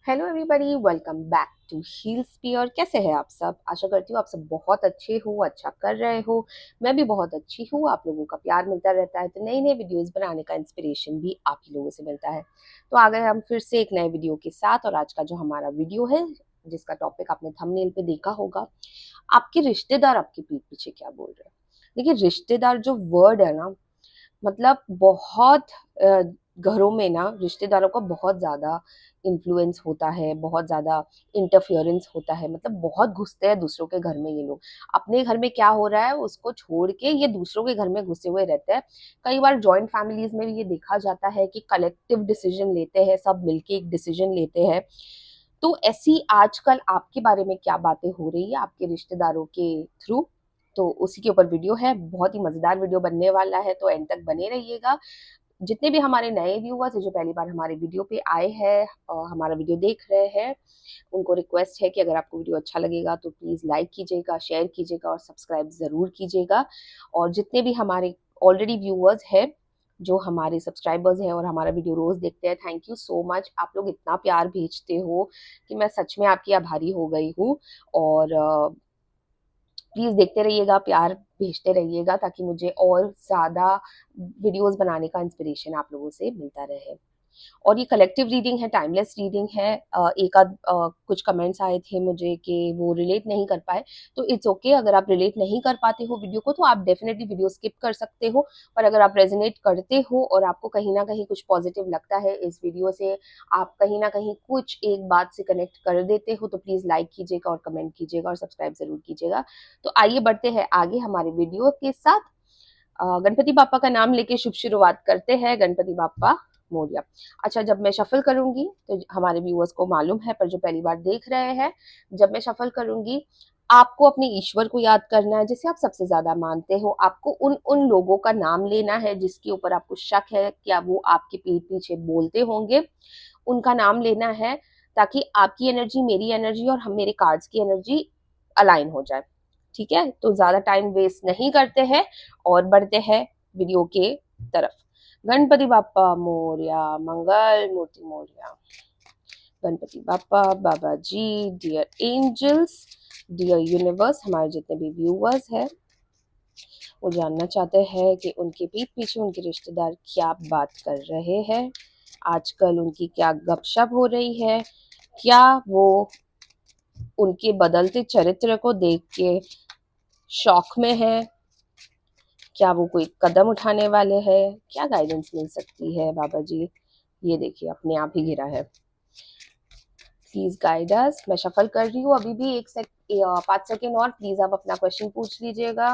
Hello everybody, welcome back to Heal Sphere. कैसे हैं आप सब? आशा करती हूँ आप सब बहुत अच्छे हो, अच्छा कर रहे हो। मैं भी बहुत अच्छी हूँ। आप लोगों का प्यार मिलता रहता है तो नई नई वीडियोस बनाने का इंस्पिरेशन भी आप ही लोगों से मिलता है। तो आ गए हम फिर से एक नए वीडियो के साथ। और आज का जो हमारा वीडियो है, जिसका टॉपिक आपने थंबनेल पे देखा होगा, आपके रिश्तेदार आपके पीठ पीछे क्या बोल रहे हैं। देखिए, रिश्तेदार जो वर्ड है ना, मतलब बहुत घरों में ना रिश्तेदारों का बहुत ज़्यादा इन्फ्लुएंस होता है, बहुत ज़्यादा इंटरफियरेंस होता है। मतलब बहुत घुसते हैं दूसरों के घर में ये लोग। अपने घर में क्या हो रहा है उसको छोड़ के ये दूसरों के घर में घुसे हुए रहते हैं। कई बार जॉइंट फैमिलीज में भी ये देखा जाता है कि कलेक्टिव डिसीजन लेते हैं, सब मिलके एक डिसीजन लेते हैं। तो ऐसी आजकल आपके बारे में क्या बातें हो रही है आपके रिश्तेदारों के थ्रू, तो उसी के ऊपर वीडियो है। बहुत ही मजेदार वीडियो बनने वाला है, तो एंड तक बने रहिएगा। जितने भी हमारे नए व्यूअर्स हैं जो पहली बार हमारे वीडियो पे आए हैं और हमारा वीडियो देख रहे हैं, उनको रिक्वेस्ट है कि अगर आपको वीडियो अच्छा लगेगा तो प्लीज लाइक कीजिएगा, शेयर कीजिएगा और सब्सक्राइब जरूर कीजिएगा। और जितने भी हमारे ऑलरेडी व्यूअर्स हैं, जो हमारे सब्सक्राइबर्स हैं और हमारा वीडियो रोज देखते हैं, थैंक यू सो मच। आप लोग इतना प्यार भेजते हो कि मैं सच में आपकी आभारी हो गई हूँ। और प्लीज देखते रहिएगा, प्यार भेजते रहिएगा, ताकि मुझे और ज्यादा वीडियोस बनाने का इंस्पिरेशन आप लोगों से मिलता रहे। और ये कलेक्टिव रीडिंग है, टाइमलेस रीडिंग है। एक आध कुछ कमेंट्स आए थे मुझे कि वो रिलेट नहीं कर पाए, तो इट्स ओके। अगर आप रिलेट नहीं कर पाते हो वीडियो को तो आप डेफिनेटली वीडियो स्किप कर सकते हो। पर अगर आप रेजोनेट करते हो और आपको कहीं ना कहीं कुछ पॉजिटिव लगता है इस वीडियो से, आप कहीं ना कहीं कुछ एक बात से कनेक्ट कर देते हो, तो प्लीज लाइक कीजिएगा और कमेंट कीजिएगा और सब्सक्राइब जरूर कीजिएगा। तो आइए बढ़ते हैं आगे हमारे वीडियो के साथ। गणपति बापा का नाम लेके शुभ शुरुआत करते हैं। गणपति बापा मोरया। अच्छा, जब मैं शफल करूंगी तो हमारे व्यूअर्स को मालूम है, पर जो पहली बार देख रहे हैं, जब मैं शफल करूंगी आपको अपने ईश्वर को याद करना है जिसे आप सबसे ज्यादा मानते हो। आपको उन उन लोगों का नाम लेना है जिसके ऊपर आपको शक है क्या वो आपके पीठ पीछे बोलते होंगे। उनका नाम लेना है ताकि आपकी एनर्जी, मेरी एनर्जी और हम मेरे कार्ड्स की एनर्जी अलाइन हो जाए। ठीक है, तो ज्यादा टाइम वेस्ट नहीं करते हैं और बढ़ते हैं वीडियो के तरफ। गणपति बापा मोरया, मंगल मूर्ति मोरया। गणपति बापा, बाबा जी, डियर एंजल्स, डियर यूनिवर्स, हमारे जितने भी व्यूअर्स हैं वो जानना चाहते हैं कि उनके पीठ पीछे उनके रिश्तेदार क्या बात कर रहे हैं, आजकल उनकी क्या गपशप हो रही है, क्या वो उनके बदलते चरित्र को देख के शौक में है, क्या वो कोई कदम उठाने वाले हैं, क्या गाइडेंस मिल सकती है बाबा जी। ये देखिए अपने आप ही गिरा है। Please guide us. मैं शफल कर रही हूँ अभी भी 5 सेकेंड और। प्लीज आप अपना क्वेश्चन पूछ लीजिएगा।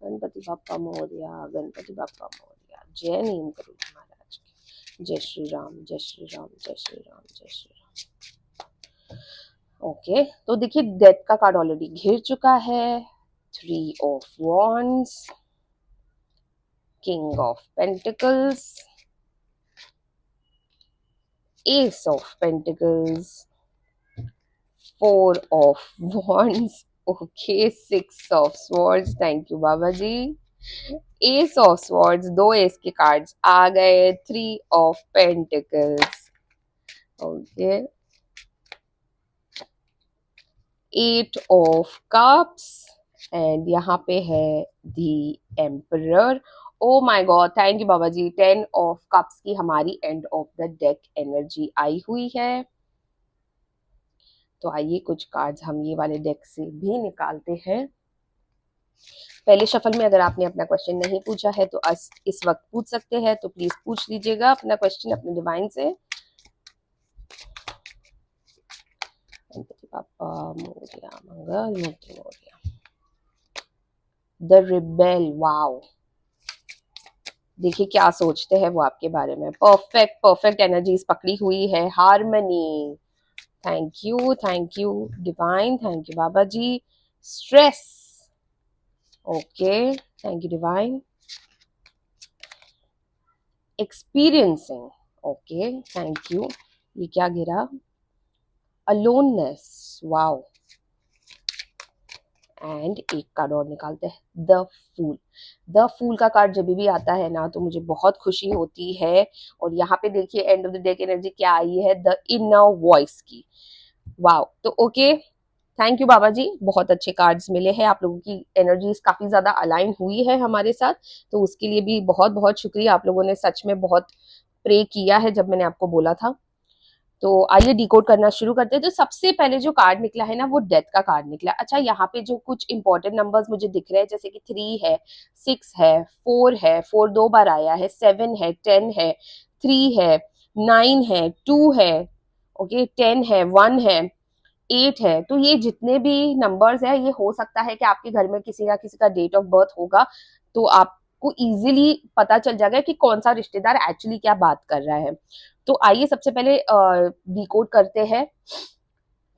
गणपति बापा मोरया, गणपति बापा मोरया। जय नीम करो महाराज की। जय श्री राम, जय श्री राम, जय श्री राम, जय श्री राम। ओके, तो देखिए डेथ का कार्ड ऑलरेडी घिर चुका है। 3 of Wands, King of Pentacles, Ace of Pentacles, 4 of Wands. Okay, 6 of Swords. Thank you Baba ji. Ace of Swords, 2 ace के कार्ड्स आ गए। 3 of Pentacles, okay. 8 of Cups and यहाँ पे है the emperor. Oh my god, thank you Baba ji. 10 of Cups की हमारी end of the deck energy आई हुई है। तो आइए कुछ कार्ड्स हम ये वाले डेक से भी निकालते हैं। पहले शफल में अगर आपने अपना क्वेश्चन नहीं पूछा है तो इस वक्त पूछ सकते हैं, तो प्लीज पूछ लीजिएगा अपना क्वेश्चन अपने डिवाइन से। गणपति बापा मोरया, मंगल मूर्ति मोरया। The rebel, wow. देखिए क्या सोचते हैं वो आपके बारे में। परफेक्ट परफेक्ट एनर्जीज पकड़ी हुई है। Harmony, thank you divine, thank you Baba ji. Stress, okay, thank you divine. Experiencing, okay, thank you. ये क्या गिरा? Aloneness, wow. एंड एक कार्ड और निकालते हैं, द फूल। द फूल का कार्ड जब भी आता है ना तो मुझे बहुत खुशी होती है। और यहाँ पे देखिए एंड ऑफ द डे की एनर्जी क्या आई है, द इनर वॉइस की। वाओ, तो ओके, थैंक यू बाबा जी, बहुत अच्छे कार्ड्स मिले हैं। आप लोगों की एनर्जीज काफी ज्यादा अलाइन हुई है हमारे साथ, तो उसके लिए भी बहुत बहुत शुक्रिया। आप लोगों ने सच में बहुत प्रे किया है जब मैंने आपको बोला था। तो आइए डिकोड करना शुरू करते हैं। तो सबसे पहले जो कार्ड निकला है ना वो डेथ का कार्ड निकला। अच्छा, यहाँ पे जो कुछ इंपॉर्टेंट नंबर्स मुझे दिख रहे हैं जैसे कि 3 है, 6 है, 4 है, 4 2 बार आया है, 7 है, 10 है, 3 है, 9 है, 2 है, ओके, 10 है, 1 है, 8 है। तो ये जितने भी नंबर्स है ये हो सकता है कि आपके घर में किसी ना किसी का डेट ऑफ बर्थ होगा, तो आपको इजीली पता चल जाएगा कि कौन सा रिश्तेदार एक्चुअली क्या बात कर रहा है। तो आइए सबसे पहले डिकोड करते हैं।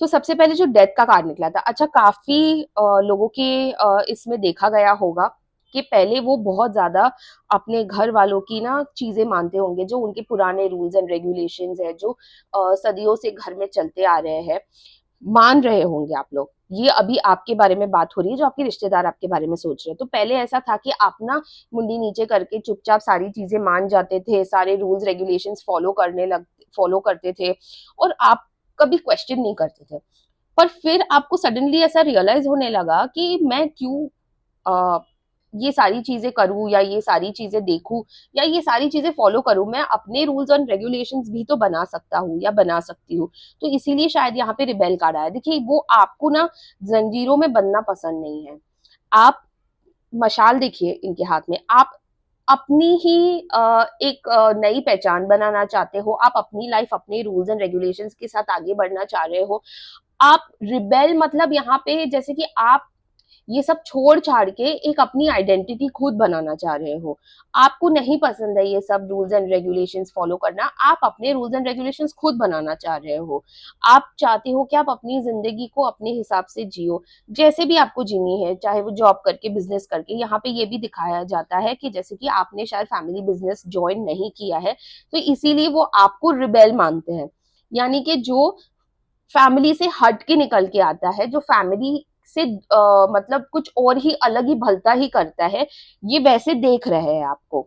तो सबसे पहले जो डेथ का कार्ड निकला था, अच्छा काफी लोगों के इसमें देखा गया होगा कि पहले वो बहुत ज्यादा अपने घर वालों की ना चीजें मानते होंगे, जो उनके पुराने रूल्स एंड रेगुलेशंस है, जो सदियों से घर में चलते आ रहे हैं, मान रहे होंगे आप लोग। ये अभी आपके बारे में बात हो रही है, जो आपके रिश्तेदार आपके बारे में सोच रहे हैं। तो पहले ऐसा था कि आप ना मुंडी नीचे करके चुपचाप सारी चीजें मान जाते थे, सारे रूल्स रेगुलेशंस फॉलो करते थे, और आप कभी क्वेश्चन नहीं करते थे। पर फिर आपको सडनली ऐसा रियलाइज होने लगा कि मैं क्यों ये सारी चीजें करूं, या ये सारी चीजें देखूं, या ये सारी चीजें फॉलो करूं। मैं अपने रूल्स एंड रेगुलेशंस भी तो बना सकता हूँ या बना सकती हूँ। तो इसीलिए शायद यहाँ पे रिबेल कार्ड आया। देखिए, वो आपको ना जंजीरों में बनना पसंद नहीं है। आप मशाल देखिए इनके हाथ में, आप अपनी ही एक नई पहचान बनाना चाहते हो। आप अपनी लाइफ अपने रूल्स एंड रेगुलेशंस के साथ आगे बढ़ना चाह रहे हो। आप रिबेल मतलब यहाँ पे जैसे कि आप ये सब छोड़ छाड़ के एक अपनी आइडेंटिटी खुद बनाना चाह रहे हो। आपको नहीं पसंद है ये सब रूल्स एंड रेगुलेशंस फॉलो करना, आप अपने रूल्स एंड रेगुलेशंस खुद बनाना चाह रहे हो। आप चाहते हो कि आप अपनी जिंदगी को अपने हिसाब से जियो, जैसे भी आपको जीनी है, चाहे वो जॉब करके, बिजनेस करके। यहाँ पे ये भी दिखाया जाता है कि जैसे कि आपने शायद फैमिली बिजनेस ज्वाइन नहीं किया है, तो इसीलिए वो आपको रिबेल मानते हैं। यानी कि जो फैमिली से हट के निकल के आता है, जो फैमिली से मतलब कुछ और ही अलग ही भलता ही करता है, ये वैसे देख रहे हैं आपको।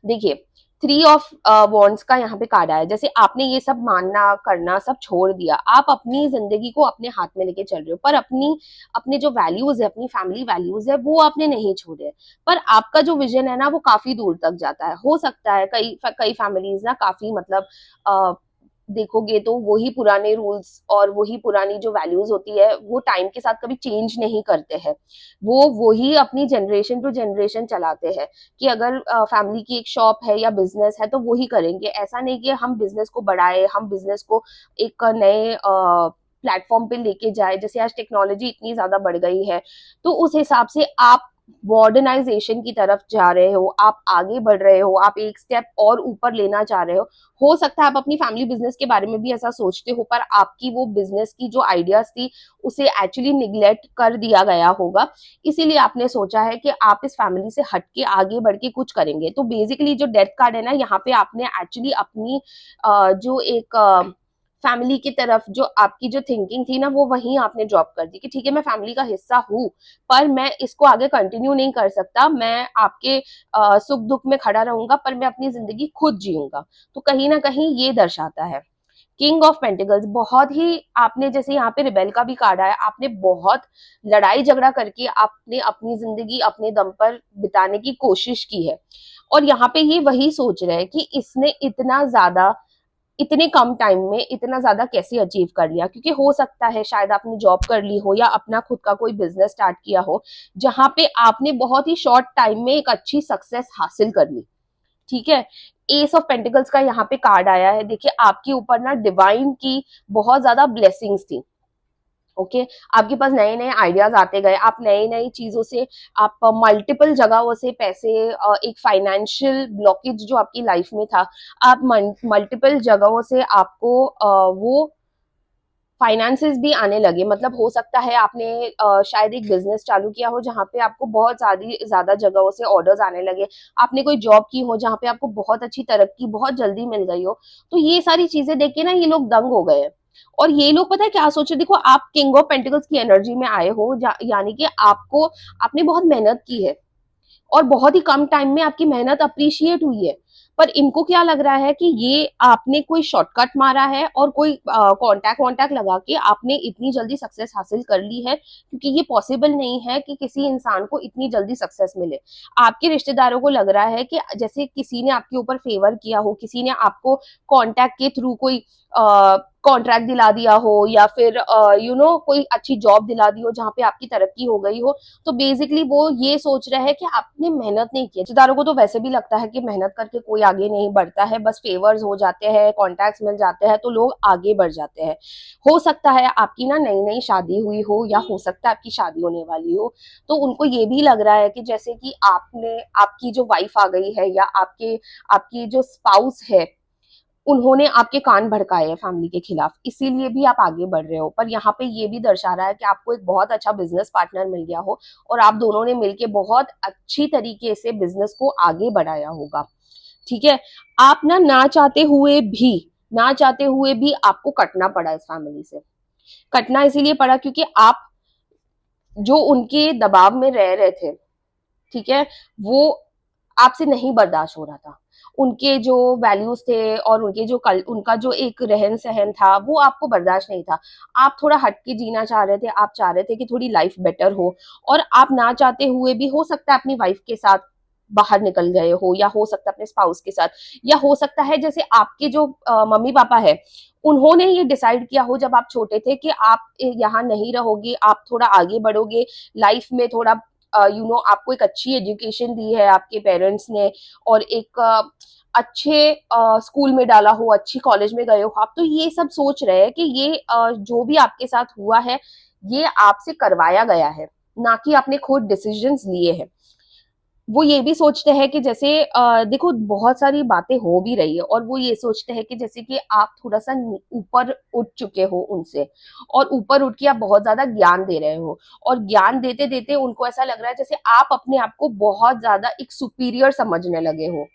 देखिए, 3 ऑफ वॉन्ड्स का यहाँ पे कार्ड आया। जैसे आपने ये सब मानना करना सब छोड़ दिया, आप अपनी जिंदगी को अपने हाथ में लेके चल रहे हो, पर अपने जो वैल्यूज है, अपनी फैमिली वैल्यूज है, वो आपने नहीं छोड़े। पर आपका जो विजन है ना वो काफी दूर तक जाता है। हो सकता है कई फैमिलीज ना काफी मतलब देखोगे तो वही पुराने रूल्स और वही पुरानी जो वैल्यूज होती है वो टाइम के साथ कभी चेंज नहीं करते हैं। वो वही अपनी जनरेशन टू जनरेशन चलाते हैं कि अगर फैमिली की एक शॉप है या बिजनेस है तो वही करेंगे। ऐसा नहीं कि हम बिजनेस को बढ़ाए, हम बिजनेस को एक नए प्लेटफॉर्म पे लेके जाए। जैसे आज टेक्नोलॉजी इतनी ज्यादा बढ़ गई है, तो उस हिसाब से आप मॉडर्नाइजेशन की तरफ जा रहे हो, आप आगे बढ़ रहे हो, आप एक स्टेप और ऊपर लेना चाह रहे हो। हो सकता है आप अपनी फैमिली बिजनेस के बारे में भी ऐसा सोचते हो, पर आपकी वो बिजनेस की जो आइडियाज थी उसे एक्चुअली निग्लेक्ट कर दिया गया होगा। इसीलिए आपने सोचा है कि आप इस फैमिली से हटके आगे बढ़ के कुछ करेंगे। तो बेसिकली जो डेथ कार्ड है ना, यहाँ पे आपने एक्चुअली अपनी जो एक फैमिली की तरफ जो आपकी जो थिंकिंग थी ना वो वहीं आपने ड्रॉप कर दी कि ठीक है मैं फैमिली का हिस्सा हूँ, पर मैं इसको आगे कंटिन्यू नहीं कर सकता। मैं आपके सुख दुख में खड़ा रहूंगा, पर मैं अपनी जिंदगी खुद जीऊंगा। तो कहीं ना कहीं ये दर्शाता है। किंग ऑफ पेंटिकल्स, बहुत ही आपने, जैसे यहाँ पे रिबेल का भी कार्ड आया, आपने बहुत लड़ाई झगड़ा करके आपने अपनी जिंदगी अपने दम पर बिताने की कोशिश की है। और यहाँ पे ये वही सोच रहे हैं कि इसने इतना ज्यादा, इतने कम टाइम में इतना ज्यादा कैसे अचीव कर लिया। क्योंकि हो सकता है शायद आपने जॉब कर ली हो या अपना खुद का कोई बिजनेस स्टार्ट किया हो, जहां पे आपने बहुत ही शॉर्ट टाइम में एक अच्छी सक्सेस हासिल कर ली। ठीक है, एस ऑफ पेंटिकल्स का यहाँ पे कार्ड आया है। देखिए, आपके ऊपर ना डिवाइन की बहुत ज्यादा ब्लेसिंग्स थी। ओके, आपके पास नए नए आइडियाज आते गए, आप नई नई चीजों से, आप मल्टीपल जगहों से पैसे, एक फाइनेंशियल ब्लॉकेज जो आपकी लाइफ में था, आप मल्टीपल जगहों से आपको वो फाइनेंसेस भी आने लगे। मतलब हो सकता है आपने शायद एक बिजनेस चालू किया हो जहां पे आपको बहुत ज्यादा जगहों से ऑर्डर्स आने लगे। आपने कोई जॉब की हो जहां पे आपको बहुत अच्छी तरक्की बहुत जल्दी मिल गई हो। तो ये सारी चीजें देख के ना ये लोग दंग हो गए। और ये लोग पता है क्या सोच रहे, देखो आप किंग ऑफ पेंटिकल्स की एनर्जी में आए हो, यानी कि आपको, आपने बहुत मेहनत की है और बहुत ही कम टाइम में आपकी मेहनत अप्रिशिएट हुई है। पर इनको क्या लग रहा है कि ये आपने कोई शॉर्टकट मारा है और कोई कॉन्टैक्ट वॉन्टैक्ट लगा के आपने इतनी जल्दी सक्सेस हासिल कर ली है, क्योंकि ये पॉसिबल नहीं है कि किसी इंसान को इतनी जल्दी सक्सेस मिले। आपके रिश्तेदारों को लग रहा है कि जैसे किसी ने आपके ऊपर फेवर किया हो, किसी ने आपको कॉन्टैक्ट के थ्रू कोई कॉन्ट्रैक्ट दिला दिया हो, या फिर कोई अच्छी जॉब दिला दी हो जहाँ पे आपकी तरक्की हो गई हो। तो बेसिकली वो ये सोच रहे हैं कि आपने मेहनत नहीं की। रिश्तेदारों को तो वैसे भी लगता है कि मेहनत करके कोई आगे नहीं बढ़ता है, बस फेवर्स हो जाते हैं, कॉन्टैक्ट्स मिल जाते हैं तो लोग आगे बढ़ जाते हैं। हो सकता है आपकी ना नई नई शादी हुई हो, या हो सकता है आपकी शादी होने वाली हो, तो उनको ये भी लग रहा है कि जैसे कि आपने, आपकी जो वाइफ आ गई है, या आपकी जो स्पाउस है, उन्होंने आपके कान भड़काए हैं फैमिली के खिलाफ, इसीलिए भी आप आगे बढ़ रहे हो। पर यहाँ पे ये भी दर्शा रहा है कि आपको एक बहुत अच्छा बिजनेस पार्टनर मिल गया हो, और आप दोनों ने मिलके बहुत अच्छी तरीके से बिजनेस को आगे बढ़ाया होगा। ठीक है। आप ना चाहते हुए भी आपको कटना पड़ा इस फैमिली से। कटना इसीलिए पड़ा क्योंकि आप जो उनके दबाव में रह रहे थे, ठीक है, वो आपसे नहीं बर्दाश्त हो रहा था। उनके जो वैल्यूज थे और उनका जो एक रहन सहन था, वो आपको बर्दाश्त नहीं था। आप थोड़ा हट के जीना चाह रहे थे, आप चाह रहे थे कि थोड़ी लाइफ बेटर हो, और आप ना चाहते हुए भी हो सकता है अपनी वाइफ के साथ बाहर निकल गए हो, या हो सकता है अपने स्पाउस के साथ, या हो सकता है जैसे आपके जो मम्मी पापा है, उन्होंने ये डिसाइड किया हो जब आप छोटे थे कि आप यहाँ नहीं रहोगे, आप थोड़ा आगे बढ़ोगे लाइफ में, थोड़ा आपको एक अच्छी एजुकेशन दी है आपके पेरेंट्स ने, और एक अच्छे स्कूल में डाला हो, अच्छी कॉलेज में गए हो आप, तो ये सब सोच रहे हैं कि ये जो भी आपके साथ हुआ है, ये आपसे करवाया गया है, ना कि आपने खुद डिसीजंस लिए हैं। वो ये भी सोचते हैं कि जैसे देखो बहुत सारी बातें हो भी रही है, और वो ये सोचते हैं कि जैसे कि आप थोड़ा सा ऊपर उठ चुके हो उनसे, और ऊपर उठ के आप बहुत ज्यादा ज्ञान दे रहे हो, और ज्ञान देते देते उनको ऐसा लग रहा है जैसे आप अपने आप को बहुत ज्यादा एक सुपीरियर समझने लगे हो।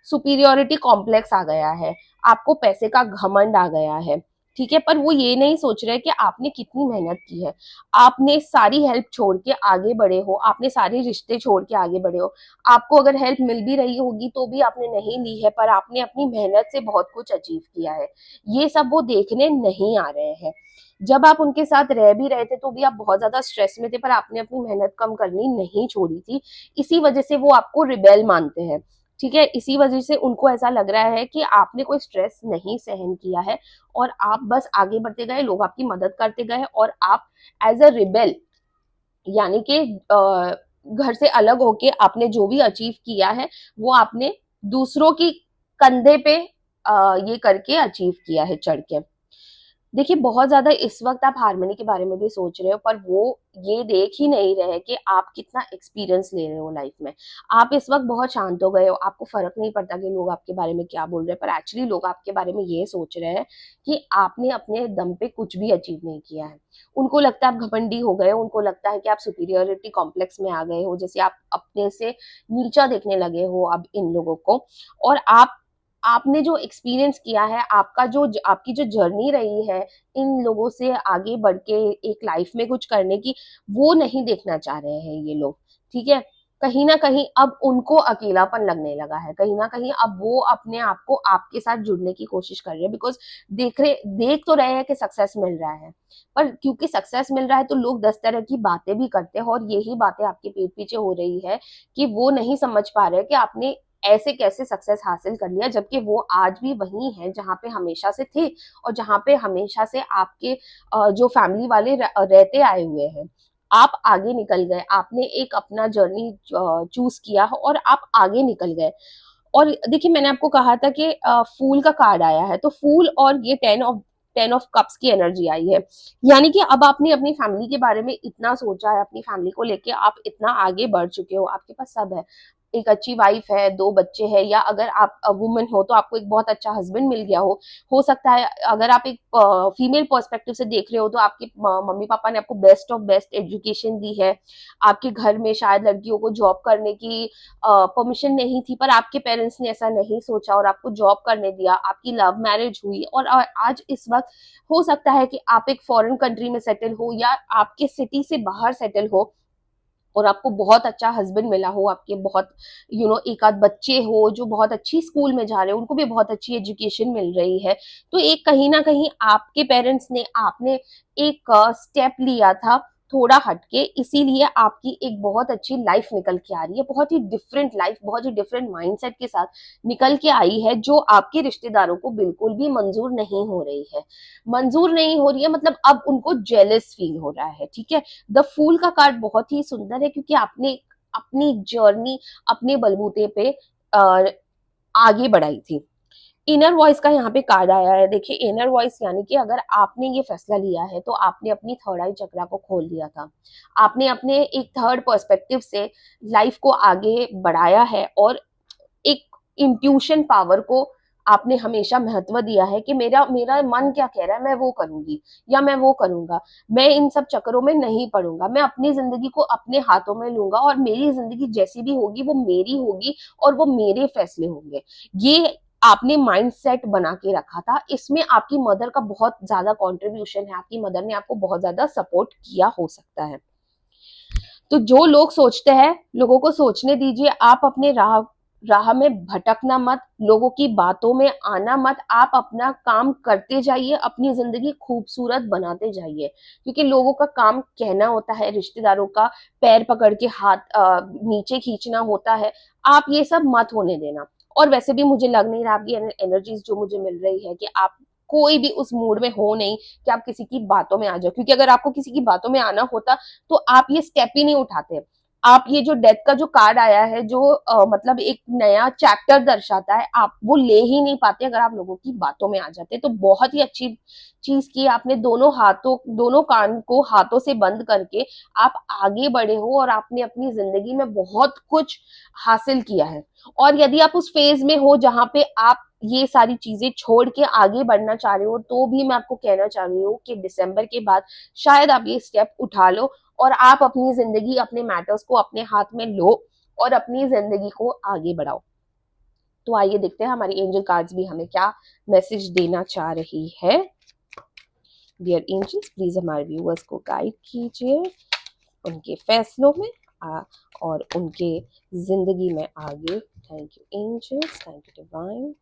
सुपीरियोरिटी कॉम्प्लेक्स आ गया है, आपको पैसे का घमंड आ गया है। ठीक है। पर वो ये नहीं सोच रहे कि आपने कितनी मेहनत की है, आपने सारी हेल्प छोड़ के आगे बढ़े हो, आपने सारे रिश्ते छोड़ के आगे बढ़े हो। आपको अगर हेल्प मिल भी रही होगी तो भी आपने नहीं ली है, पर आपने अपनी मेहनत से बहुत कुछ अचीव किया है। ये सब वो देखने नहीं आ रहे हैं। जब आप उनके साथ रह भी रहे थे तो भी आप बहुत ज्यादा स्ट्रेस में थे, पर आपने अपनी मेहनत कम करनी नहीं छोड़ी थी। इसी वजह से वो आपको रिबेल मानते हैं। ठीक है। इसी वजह से उनको ऐसा लग रहा है कि आपने कोई स्ट्रेस नहीं सहन किया है, और आप बस आगे बढ़ते गए, लोग आपकी मदद करते गए, और आप एज अ रिबेल, यानी कि घर से अलग होके आपने जो भी अचीव किया है, वो आपने दूसरों की कंधे पे ये करके अचीव किया है, चढ़ के। देखिए बहुत ज्यादा इस वक्त आप हारमोनी के बारे में भी सोच रहे हो, पर वो ये देख ही नहीं रहे कि आप कितना एक्सपीरियंस ले रहे हो लाइफ में। आप इस वक्त बहुत शांत हो गए हो, आपको फर्क नहीं पड़ता कि लोग आपके बारे में क्या बोल रहे हैं, पर एक्चुअली लोग आपके बारे में ये सोच रहे हैं कि आपने अपने दम पे कुछ भी अचीव नहीं किया है। उनको लगता है आप घमंडी हो गए हो, उनको लगता है कि आप सुपीरियोरिटी कॉम्प्लेक्स में आ गए हो, जैसे आप अपने से नीचा देखने लगे हो अब इन लोगों को। और आपने जो एक्सपीरियंस किया है, आपकी जो जर्नी रही है इन लोगों से आगे बढ़ के एक लाइफ में कुछ करने की, वो नहीं देखना चाह रहे हैं ये लोग। ठीक है। कहीं ना कहीं अब उनको अकेलापन लगने लगा है, कहीं ना कहीं अब वो अपने आप को आपके साथ जुड़ने की कोशिश कर रहे हैं, बिकॉज देख तो रहे हैं कि सक्सेस मिल रहा है। पर क्योंकि सक्सेस मिल रहा है तो लोग 10 तरह की बातें भी करते हैं, और यही बातें आपके पीठ पीछे हो रही है कि वो नहीं समझ पा रहे कि आपने ऐसे कैसे सक्सेस हासिल कर लिया, जबकि वो आज भी वही है जहां पे हमेशा से थे, और जहां पे हमेशा से आपके जो फैमिली वाले रहते आए हुए हैं। आप आगे निकल गए, आपने एक अपना जर्नी चूज किया और आप आगे निकल गए। और देखिए मैंने आपको कहा था कि फूल का कार्ड आया है, तो फूल और ये टेन ऑफ कप्स की एनर्जी आई है, यानी कि अब आपने अपनी फैमिली के बारे में इतना सोचा है, अपनी फैमिली को लेके आप इतना आगे बढ़ चुके हो, आपके पास सब है। एक अच्छी वाइफ है, 2 बच्चे हैं, या अगर आप वुमन हो तो आपको एक बहुत अच्छा हस्बैंड मिल गया हो सकता है अगर आप एक फीमेल पर्सपेक्टिव से देख रहे हो तो आपके मम्मी पापा ने आपको बेस्ट ऑफ बेस्ट एजुकेशन दी है। आपके घर में शायद लड़कियों को जॉब करने की परमिशन नहीं थी, पर आपके पेरेंट्स ने ऐसा नहीं सोचा और आपको जॉब करने दिया। आपकी लव मैरिज हुई और आज इस वक्त हो सकता है कि आप एक फॉरेन कंट्री में सेटल हो या आपके सिटी से बाहर सेटल हो और आपको बहुत अच्छा हस्बैंड मिला हो, आपके बहुत एक आध बच्चे हो जो बहुत अच्छी स्कूल में जा रहे हो, उनको भी बहुत अच्छी एजुकेशन मिल रही है। तो एक कहीं ना कहीं आपके पेरेंट्स ने आपने एक स्टेप लिया था थोड़ा हटके, इसीलिए आपकी एक बहुत अच्छी लाइफ निकल के आ रही है, बहुत ही डिफरेंट लाइफ, बहुत ही डिफरेंट माइंडसेट के साथ निकल के आई है, जो आपके रिश्तेदारों को बिल्कुल भी मंजूर नहीं हो रही है। मंजूर नहीं हो रही है मतलब अब उनको जेलस फील हो रहा है, ठीक है। द फूल का कार्ड बहुत ही सुंदर है क्योंकि आपने अपनी जर्नी अपने बलबूते पे आगे बढ़ाई थी। इनर वॉइस का यहाँ पे कार्ड आया है। देखिए इनर वॉइस यानी कि अगर आपने ये फैसला लिया है तो आपने अपनी थर्ड आई चक्रा को खोल दिया था। आपने अपने एक थर्ड पर्सपेक्टिव से लाइफ को आगे बढ़ाया है और एक इंट्यूशन पावर को आपने हमेशा महत्व दिया है कि मेरा मेरा मन क्या कह रहा है मैं वो करूंगी या मैं वो करूंगा। मैं इन सब चक्करों में नहीं पड़ूंगा, मैं अपनी जिंदगी को अपने हाथों में लूंगा और मेरी जिंदगी जैसी भी होगी वो मेरी होगी और वो मेरे फैसले होंगे। ये आपने माइंड सेट बना के रखा था। इसमें आपकी मदर का बहुत ज्यादा कंट्रीब्यूशन है, आपकी मदर ने आपको बहुत ज्यादा सपोर्ट किया हो सकता है। तो जो लोग सोचते हैं लोगों को सोचने दीजिए, आप अपने राह राह में भटकना मत, लोगों की बातों में आना मत, आप अपना काम करते जाइए, अपनी जिंदगी खूबसूरत बनाते जाइए। क्योंकि लोगों का काम कहना होता है, रिश्तेदारों का पैर पकड़ के हाथ नीचे खींचना होता है। आप ये सब मत होने देना। और वैसे भी मुझे लग नहीं रहा, आपकी एनर्जीज जो मुझे मिल रही है कि आप कोई भी उस मूड में हो नहीं कि आप किसी की बातों में आ जाओ, क्योंकि अगर आपको किसी की बातों में आना होता तो आप ये स्टेप ही नहीं उठाते। आप ये जो डेथ का जो कार्ड आया है जो मतलब एक नया चैप्टर दर्शाता है, आप वो ले ही नहीं पाते अगर आप लोगों की बातों में आ जाते। तो बहुत ही अच्छी चीज की आपने, दोनों कान को हाथों से बंद करके आप आगे बढ़े हो और आपने अपनी जिंदगी में बहुत कुछ हासिल किया है। और यदि आप उस फेज में हो जहां पे आप ये सारी चीजें छोड़ के आगे बढ़ना चाह रहे हो, तो भी मैं आपको कहना चाह रही हूँ कि दिसंबर के बाद शायद आप ये स्टेप उठा लो और आप अपनी जिंदगी, अपने मैटर्स को अपने हाथ में लो और अपनी जिंदगी को आगे बढ़ाओ। तो आइए देखते हैं हमारी एंजल कार्ड्स भी हमें क्या मैसेज देना चाह रही है। डियर एंजल्स, प्लीज हमारे व्यूअर्स को गाइड कीजिए उनके फैसलों में और उनके जिंदगी में आगे। Thank you angels, thank you divine.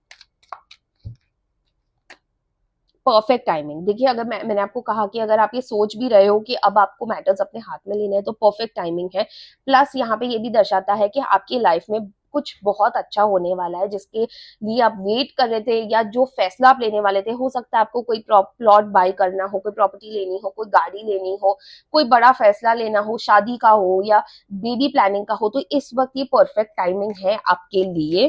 Perfect timing. देखिए अगर मैंने आपको कहा कि अगर आप ये सोच भी रहे हो कि अब आपको मैटर्स अपने हाथ में लेने हैं तो परफेक्ट टाइमिंग है। प्लस यहाँ पे ये भी दर्शाता है कि आपकी लाइफ में कुछ बहुत अच्छा होने वाला है जिसके लिए आप वेट कर रहे थे या जो फैसला आप लेने वाले थे। हो सकता है आपको कोई प्लॉट बाय करना हो, कोई प्रॉपर्टी लेनी हो, कोई गाड़ी लेनी हो, कोई बड़ा फैसला लेना हो, शादी का हो या बेबी प्लानिंग का हो, तो इस वक्त ये परफेक्ट टाइमिंग है आपके लिए।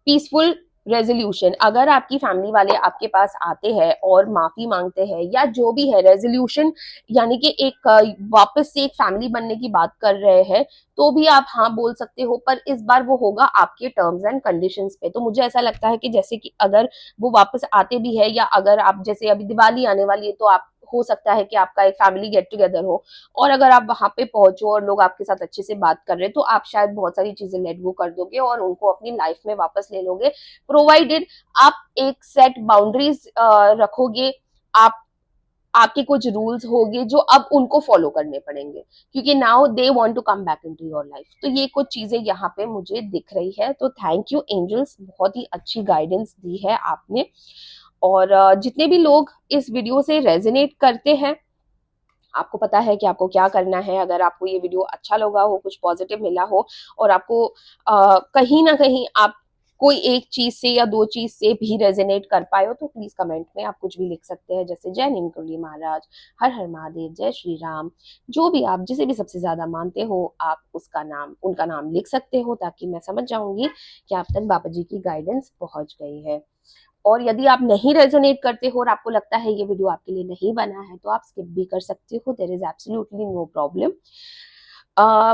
पीसफुल रेजोल्यूशन, अगर आपकी फैमिली वाले आपके पास आते हैं और माफी मांगते हैं या जो भी है रेजोल्यूशन, यानी कि एक वापस से एक फैमिली बनने की बात कर रहे हैं, तो भी आप हाँ बोल सकते हो, पर इस बार वो होगा आपके टर्म्स एंड कंडीशंस पे। तो मुझे ऐसा लगता है कि जैसे कि अगर वो वापस आते भी है या अगर आप जैसे अभी दिवाली आने वाली है तो आप हो सकता है कि आपका एक फैमिली गेट टुगेदर हो और अगर आप वहां पे पहुंचो और लोग आपके साथ अच्छे से बात कर रहे हैं तो आप शायद बहुत सारी चीजें लेट गो कर दोगे और उनको अपनी लाइफ में वापस ले लोगे, प्रोवाइडेड आप एक सेट बाउंड्रीज रखोगे। आप आपके कुछ रूल्स होंगे जो अब उनको फॉलो करने पड़ेंगे क्योंकि now they want to come back into your life. तो ये कुछ चीजें यहाँ पे मुझे दिख रही है। तो थैंक यू एंजल्स, बहुत ही अच्छी गाइडेंस दी है आपने। और जितने भी लोग इस वीडियो से रेजोनेट करते हैं, आपको पता है कि आपको क्या करना है। अगर आपको ये वीडियो अच्छा लगा हो, कुछ पॉजिटिव मिला हो और आपको कहीं ना कहीं आप कोई एक चीज से या दो चीज से भी रेजोनेट कर पाए हो तो प्लीज कमेंट में आप कुछ भी लिख सकते हैं, जैसे जय नीमकंडी महाराज, हर हर महादेव, जय श्री राम, जो भी आप जिसे भी सबसे ज्यादा मानते हो आप उसका नाम, उनका नाम लिख सकते हो ताकि मैं समझ जाऊंगी कि आप तक बाबा जी की गाइडेंस पहुंच गई है। और यदि आप नहीं रेजोनेट करते हो और आपको लगता है ये वीडियो आपके लिए नहीं बना है तो आप स्किप भी कर सकते हो, there is absolutely no problem.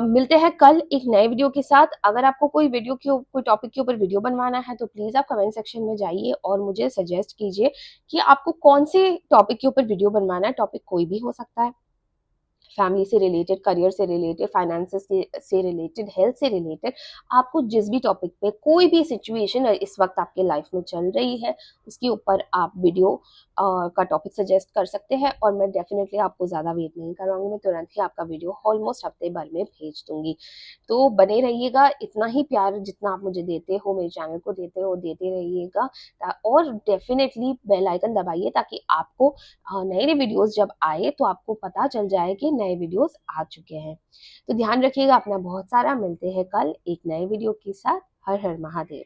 मिलते हैं कल एक नए वीडियो के साथ। अगर आपको कोई वीडियो के कोई टॉपिक के ऊपर वीडियो बनवाना है तो प्लीज़ आप कमेंट सेक्शन में जाइए और मुझे सजेस्ट कीजिए कि आपको कौन से टॉपिक के ऊपर वीडियो बनवाना है। टॉपिक कोई भी हो सकता है, फैमिली से रिलेटेड, करियर से रिलेटेड, फाइनेंसेस से रिलेटेड, हेल्थ से रिलेटेड। आपको जिस भी टॉपिक पे कोई भी सिचुएशन इस वक्त आपके लाइफ में चल रही है उसके ऊपर आप वीडियो का टॉपिक सजेस्ट कर सकते हैं और मैं डेफिनेटली आपको ज़्यादा वेट नहीं कराऊंगी, मैं तुरंत ही आपका वीडियो ऑलमोस्ट हफ्ते भर में भेज दूंगी। तो बने रहिएगा, इतना ही प्यार जितना आप मुझे देते हो, मेरे चैनल को देते हो, देते रहिएगा। और डेफिनेटली बेल आइकन दबाइए ताकि आपको नए नए वीडियोस जब आए तो आपको पता चल जाए कि नए वीडियोस आ चुके हैं। तो ध्यान रखिएगा अपना बहुत सारा। मिलते हैं कल एक नए वीडियो के साथ। हर हर महादेव।